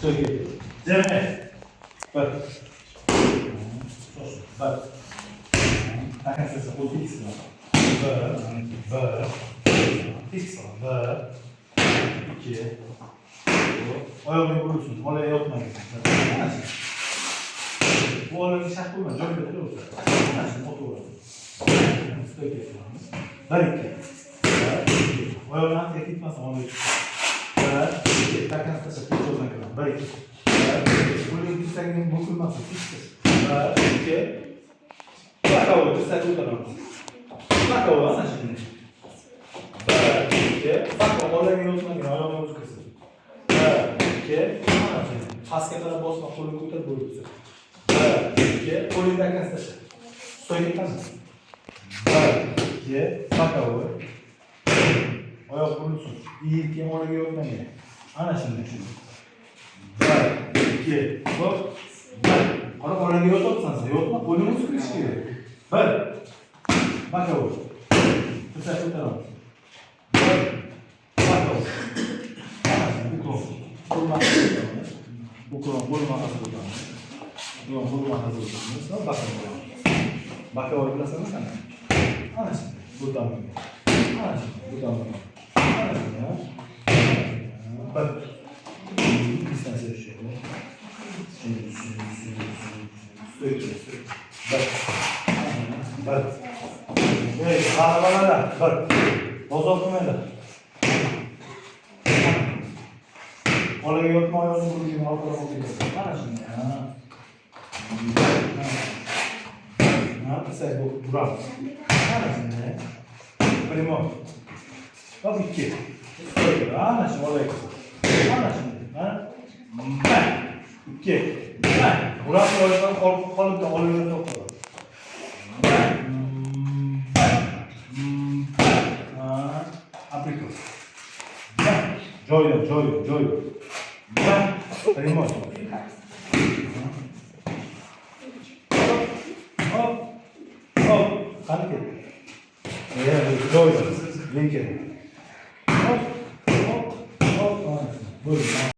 Çok iyi. Cemre. Bak. Bak. Takın sesi. O fix mi? Ver. Fix var. Ver. 2. Ayağını vurursun. Oraya yatmayın. Bu oranı şart bulma. Çok kötü olursa. Otur. Stök yapıyoruz. Ver 2. Ayağını tek gitmezsen onu ver. Takın sesi. Fix olmak lazım. Ver 2. Böyle dirseklerin bozulması. Fix. Ver 2. Bak o dirsek tutamaz. Bak o ana şimdi. Ver 2. Bak o oranı yoluna ayağını kısır. Ver 2. Haskatara bosma kolunu tutar buyursun. Ver 2. Kolunu takın sesi. Stoynikten mi? Ver 2. Bak o. Ayak vurursun. İyi ki oraya yoluna gel. Ana şimdi. Ver 2. Hop. Ara oraya yoltsan sen yoltma kolunu sıkışıyor. Ver. Bak o. Tutar tutar. Ver. Bak o. Bu kol. Kurma hazır. Bu kol kurma hazır. Yok kurma hazır. Nasıl bakın. Bak o biraz sana. Ana şimdi. Buradan mı? Ana şimdi. Buradan mı? Ana şimdi ya. Bak. Bir saniye şöyle. Bak. Bak. Evet, arabalara bak. Bozultmayla. Oraya yatma yolunu vurayım, altına bakayım. Bana şimdi ya. Ne yaptı bu Burak? Bana şimdi ya. Primo. Bak 2. Bana şimdi oraya kısır. Bana şimdi. Ha? 2. Burak oradan kalıp da oraya toplar. Aprikot. Joyo. Primo. Hop. Kanka. Joyo. Lincoln. Hop. Buyurun.